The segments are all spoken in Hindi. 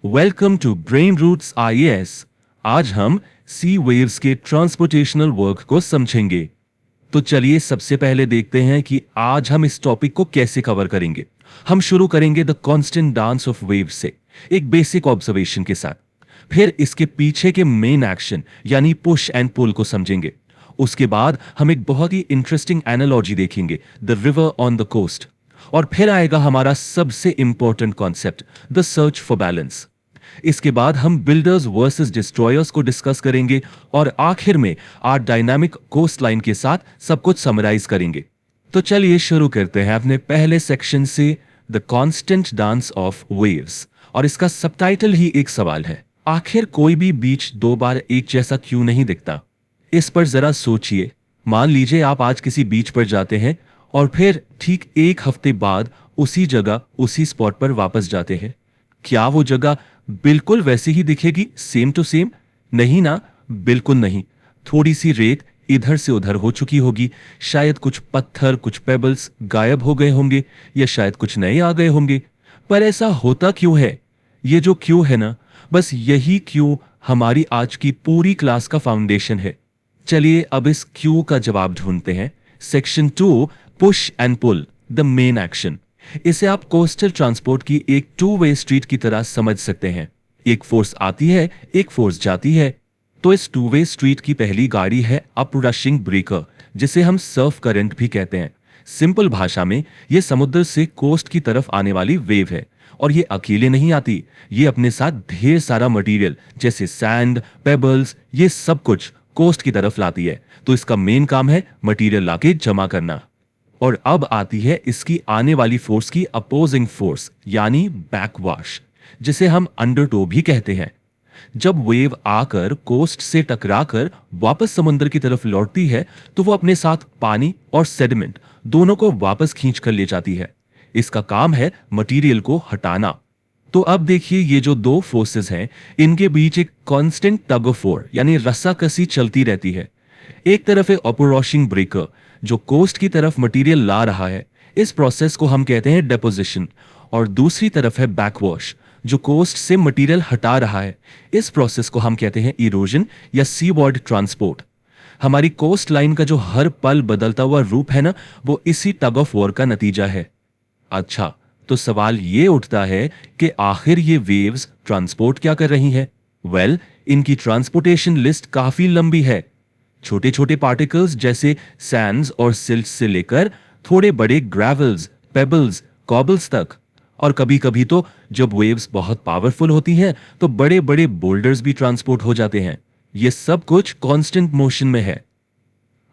Welcome to brain roots IAS. आज हम सी वेव्स के ट्रांसपोर्टेशनल वर्क को समझेंगे। तो चलिए सबसे पहले देखते हैं कि आज हम इस टॉपिक को कैसे कवर करेंगे। हम शुरू करेंगे the constant dance of waves से एक बेसिक ऑब्जर्वेशन के साथ। फिर इसके पीछे के मेन एक्शन यानी पुश एंड पुल को समझेंगे। उसके बाद हम एक बहुत ही इंटरेस्टिंग एनालॉजी देखेंगे, the river on the coast. और फिर आएगा हमारा सबसे important concept, the search for balance. इसके बाद हम बिल्डर्स वर्सेस डिस्ट्रॉयर्स को डिस्कस करेंगे और आखिर में आर डायनामिक कोस्ट लाइन के साथ सब कुछ समराइज करेंगे। तो चलिए शुरू करते हैं अपने पहले सेक्शन से, the constant dance of waves. और इसका सबटाइटल ही एक सवाल है, आखिर कोई भी बीच दो बार एक जैसा क्यों नहीं दिखता? इस पर जरा सोचिए। मान लीजिए आप आज किसी बीच पर जाते हैं और फिर ठीक एक हफ्ते बाद उसी जगह उसी स्पॉट पर वापस जाते हैं। क्या वो जगह बिल्कुल वैसी ही दिखेगी, सेम टू सेम? नहीं ना, बिल्कुल नहीं। थोड़ी सी रेत इधर से उधर हो चुकी होगी, शायद कुछ पत्थर, कुछ पेबल्स गायब हो गए होंगे, या शायद कुछ नए आ गए होंगे। पर ऐसा होता क्यों है? ये जो क्यों है ना, बस यही क्यों हमारी आज की पूरी क्लास का फाउंडेशन है। चलिए अब इस क्यों का जवाब ढूंढते हैं। Section 2, push and pull, the main action. इसे आप कोस्टल ट्रांसपोर्ट की एक टू वे स्ट्रीट की तरह समझ सकते हैं। एक फोर्स आती है, एक फोर्स जाती है। तो इस टू वे स्ट्रीट की पहली गाड़ी है अप रशिंग ब्रेकर, जिसे हम सर्फ करंट भी कहते हैं। सिंपल भाषा में यह समुद्र से कोस्ट की तरफ आने वाली वेव है। और ये अकेले नहीं आती, ये अपने साथ ढेर सारा मटेरियल जैसे सैंड, पेबल्स, ये सब कुछ कोस्ट की तरफ लाती है। तो इसका मेन काम है मटेरियल लाके जमा करना। और अब आती है इसकी आने वाली फोर्स की अपोजिंग फोर्स यानी बैकवॉश, जिसे हम अंडरटो भी कहते हैं। जब वेव आकर कोस्ट से टकराकर वापस समुद्र की तरफ लौटती है तो वो अपने साथ पानी और सेडिमेंट दोनों को वापस खींच कर ले जाती है। इसका काम है मटेरियल को हटाना। तो अब देखिए, ये जो दो फोर्सेस हैं, इनके बीच एक कांस्टेंट टग ऑफ वॉर यानी रस्साकसी चलती रहती है। एक तरफ है अपोरोशिंग ब्रेकर जो कोस्ट की तरफ मटेरियल ला रहा है, इस प्रोसेस को हम कहते हैं डेपोजिशन। और दूसरी तरफ है बैकवॉश जो कोस्ट से मटेरियल हटा रहा है, इस प्रोसेस को हम कहते हैं इरोजन या सीवॉर्ड ट्रांसपोर्ट। हमारी कोस्ट लाइन का जो हर पल बदलता हुआ रूप है ना, वो इसी टग ऑफ वॉर का नतीजा है। अच्छा, तो सवाल ये उठता है कि आखिर ये वेव्स ट्रांसपोर्ट क्या कर रही हैं? वेल, इनकी ट्रांसपोर्टेशन लिस्ट काफी लंबी है। छोटे छोटे पार्टिकल्स जैसे सैंड्स और सिल्ट से लेकर थोड़े बड़े ग्रेवल्स, पेबल्स, कॉबल्स तक। और कभी कभी तो जब वेव्स बहुत पावरफुल होती हैं तो बड़े बड़े बोल्डर्स भी ट्रांसपोर्ट हो जाते हैं। ये सब कुछ कांस्टेंट मोशन में है।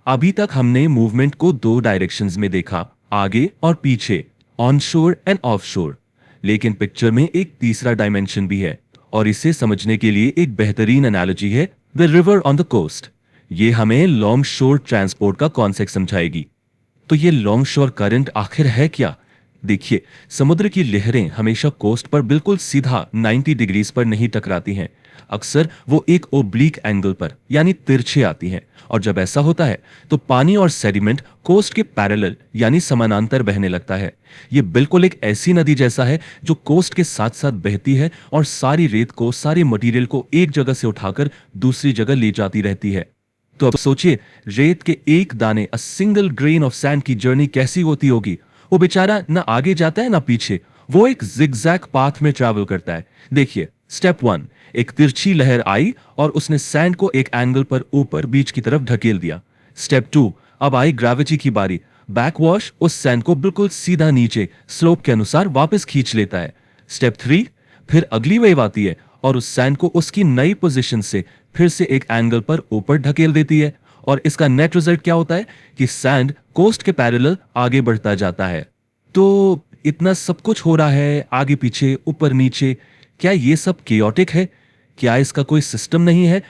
अभी तक हमने मूवमेंट को दो डायरेक्शंस में देखा, आगे और पीछे, ऑनशोर एंड ऑफशोर। लेकिन पिक्चर में एक तीसरा डायमेंशन भी है और इसे समझने के लिए एक बेहतरीन एनालॉजी है, the river on the coast. ये हमें लॉन्ग शोर ट्रांसपोर्ट का कॉन्सेप्ट समझाएगी। तो ये लॉन्ग शोर करंट आखिर है क्या? देखिए, समुद्र की लहरें हमेशा कोस्ट पर बिल्कुल सीधा 90 डिग्रीज पर नहीं टकराती हैं। अक्सर वो एक ओब्लिक एंगल पर यानी तिरछे आती हैं। और जब ऐसा होता है तो पानी और सेडिमेंट कोस्ट के पैरेलल यानी समानांतर बहने लगता है। ये बिल्कुल एक ऐसी नदी जैसा है जो कोस्ट के साथ साथ बहती है और सारी रेत को, सारी मटेरियल को एक जगह से उठाकर दूसरी जगह ले जाती रहती है। तो अब सोचिए, रेत के एक दाने, a single grain of sand की जर्नी कैसी होती होगी। वो बेचारा ना आगे जाता है ना पीछे, वो एक जिगजैग पाथ में ट्रैवल करता है। देखिए, स्टेप 1, एक तिरछी लहर आई और उसने सैंड को एक एंगल पर ऊपर बीच की तरफ ढकेल दिया। स्टेप 2, अब आई ग्रेविटी की बारी। बैकवॉश उस सैंड को बिल्कुल सीधा नीचे स्लोप के अनुसार वापस खींच लेता है। स्टेप 3, फिर अगली वेव आती है और उस सैंड को उसकी नई पोजीशन से फिर से एक एंगल पर ऊपर ढकेल देती है। और इसका नेट रिजल्ट क्या होता है कि सैंड कोस्ट के पैरेलल आगे बढ़ता जाता है। तो इतना सब कुछ हो रहा है, आगे पीछे, ऊपर नीचे। क्या ये सब केओटिक है? क्या इसका कोई सिस्टम नहीं है?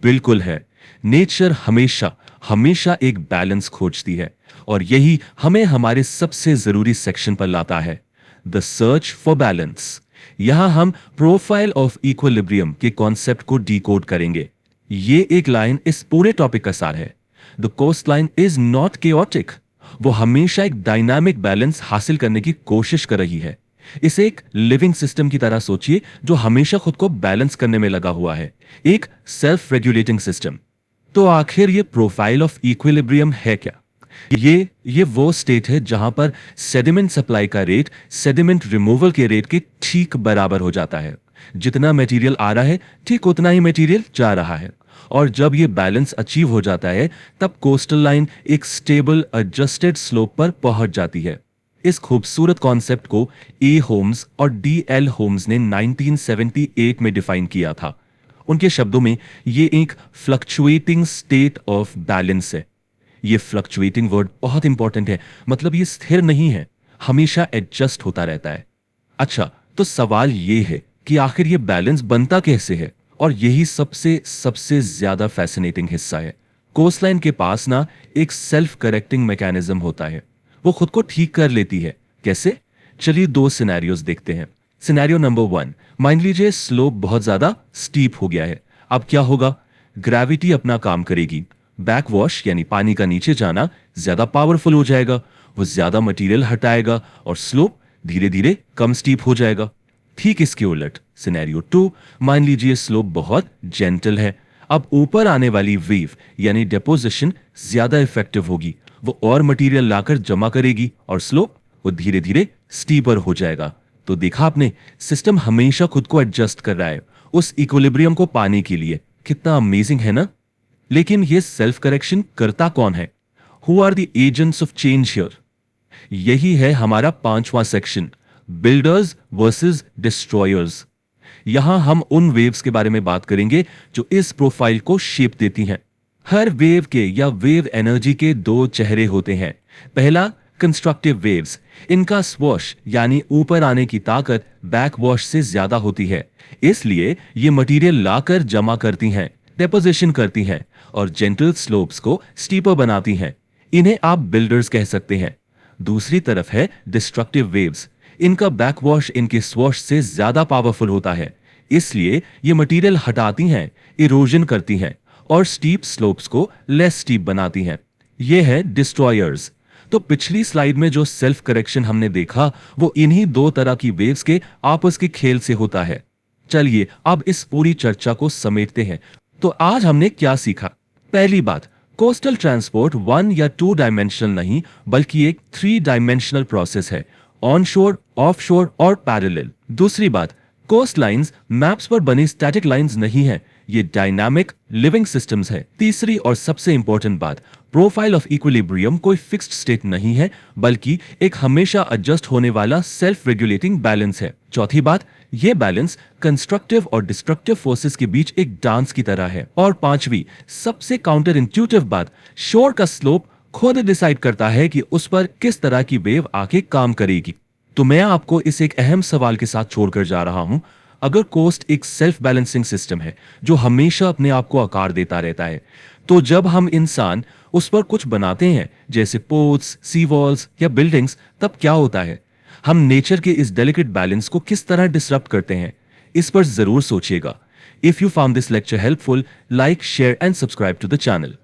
बिल्कुल है। नेचर हमेशा हमेशा एक बैलेंस खोजती है और यही हमें हमारे सबसे जरूरी सेक्शन पर लाता है, द सर्च फॉर बैलेंस। यहां हम प्रोफाइल ऑफ इक्विलिब्रियम के कॉन्सेप्ट को डिकोड करेंगे। ये एक लाइन इस पूरे टॉपिक का सार है। The coastline is not chaotic. वो हमेशा एक डायनामिक बैलेंस हासिल करने की कोशिश कर रही है। इसे एक लिविंग सिस्टम की तरह सोचिए जो हमेशा खुद को बैलेंस करने में लगा हुआ है, एक सेल्फ रेगुलेटिंग सिस्टम। तो आखिर ये प्रोफाइल ऑफ इक्विलिब्रियम है क्या? ये वो स्टेट है जहां पर सेडिमेंट सप्लाई का रेट सेडिमेंट रिमूवल के रेट के ठीक बराबर हो जाता है। जितना मटेरियल आ रहा है ठीक उतना ही मटेरियल जा रहा है। और जब ये बैलेंस अचीव हो जाता है तब कोस्टल लाइन एक स्टेबल एडजस्टेड स्लोप पर पहुंच जाती है। इस खूबसूरत कॉन्सेप्ट को ए होम्स और डी एल होम्स ने 1978 में डिफाइन किया था। उनके शब्दों में ये एक फ्लक्चुएटिंग स्टेट ऑफ बैलेंस है। ये फ्लक्चुएटिंग वर्ड बहुत इंपॉर्टेंट है, मतलब ये स्थिर नहीं है, हमेशा एडजस्ट होता रहता है। अच्छा, तो सवाल ये है कि आखिर ये बैलेंस बनता कैसे है? और यही सबसे सबसे ज्यादा फैसिनेटिंग हिस्सा है। कोस्टलाइन के पास ना एक सेल्फ करेक्टिंग मैकेनिज्म होता है, वो खुद को ठीक कर लेती है। कैसे? चलिए दो सिनेरियोज देखते हैं। सिनेरियो नंबर 1, मान लीजिए स्लोप बहुत ज्यादा स्टीप हो गया है। अब क्या होगा? ग्रेविटी अपना काम करेगी, बैकवॉश यानी पानी का नीचे जाना ज्यादा पावरफुल हो जाएगा, वो ज्यादा मटेरियल हटाएगा और स्लोप धीरे धीरे कम स्टीप हो जाएगा। ठीक इसके उलट सिनेरियो 2, मान लीजिए स्लोप बहुत जेंटल है। अब ऊपर आने वाली वेव यानी डेपोजिशन ज्यादा इफेक्टिव होगी, वो और मटेरियल लाकर जमा करेगी और स्लोप वो धीरे धीरे स्टीपर हो जाएगा। तो देखा आपने, सिस्टम हमेशा खुद को एडजस्ट कर रहा है उस इक्विलिब्रियम को पाने के लिए। कितना अमेजिंग है ना? लेकिन ये सेल्फ करेक्शन करता कौन है? Who are the agents of change here? यही है हमारा 5वां सेक्शन, बिल्डर्स वर्सेस डिस्ट्रॉयर्स। यहां हम उन वेव्स के बारे में बात करेंगे जो इस प्रोफाइल को शेप देती हैं। हर वेव के या वेव एनर्जी के दो चेहरे होते हैं। पहला, कंस्ट्रक्टिव वेव्स। इनका स्वॉश यानी ऊपर आने की ताकत बैकवॉश से ज्यादा होती है, इसलिए ये मटेरियल लाकर जमा करती हैं, डेपोजिशन करती हैं और जेंटल स्लोप्स को स्टीपर बनाती हैं। इन्हें आप बिल्डर्स कह सकते हैं। दूसरी तरफ है डिस्ट्रक्टिव वेव्स। इनका बैकवॉश इनके स्वॉश से ज्यादा पावरफुल होता है, इसलिए ये मटेरियल हटाती हैं, इरोजन करती हैं और स्टीप स्लोप्स को लेस स्टीप बनाती हैं। ये है डिस्ट्रॉयर्स। तो पिछली स्लाइड में जो सेल्फ करेक्शन हमने देखा वो इन्हीं दो तरह की वेव्स के आपस के खेल से होता है। चलिए अब इस पूरी चर्चा को समेटते हैं। तो आज हमने क्या सीखा? पहली बात, कोस्टल ट्रांसपोर्ट 1 या 2 डायमेंशनल नहीं बल्कि एक 3 डायमेंशनल प्रोसेस है, ऑन शोर, ऑफ शोर और पैरेलल। दूसरी बात, कोस्ट लाइन्स मैप्स पर बनी स्टैटिक लाइन्स नहीं है, ये डायनामिक लिविंग सिस्टम्स है। तीसरी और सबसे इंपॉर्टेंट बात, प्रोफाइल ऑफ इक्विलिब्रियम कोई फिक्स्ड स्टेट नहीं है बल्कि एक हमेशा एडजस्ट होने वाला सेल्फ रेगुलेटिंग बैलेंस है। चौथी बात, ये बैलेंस कंस्ट्रक्टिव और डिस्ट्रक्टिव फोर्सेस के बीच एक डांस की तरह है। और पांचवी, सबसे काउंटर इंट्यूटिव बात, शोर का स्लोप खुद डिसाइड करता है कि उस पर किस तरह की वेव आके काम करेगी। तो मैं आपको इस एक अहम सवाल के साथ छोड़कर जा रहा हूं, अगर कोस्ट एक सेल्फ बैलेंसिंग सिस्टम है जो हमेशा अपने आप को आकार देता रहता है, तो जब हम इंसान उस पर कुछ बनाते हैं जैसे पोर्ट्स, सी वॉल्स या बिल्डिंग्स, तब क्या होता है? हम नेचर के इस डेलिकेट बैलेंस को किस तरह डिसरप्ट करते हैं? इस पर जरूर सोचिएगा। If you found this lecture helpful, like, share and subscribe to the channel.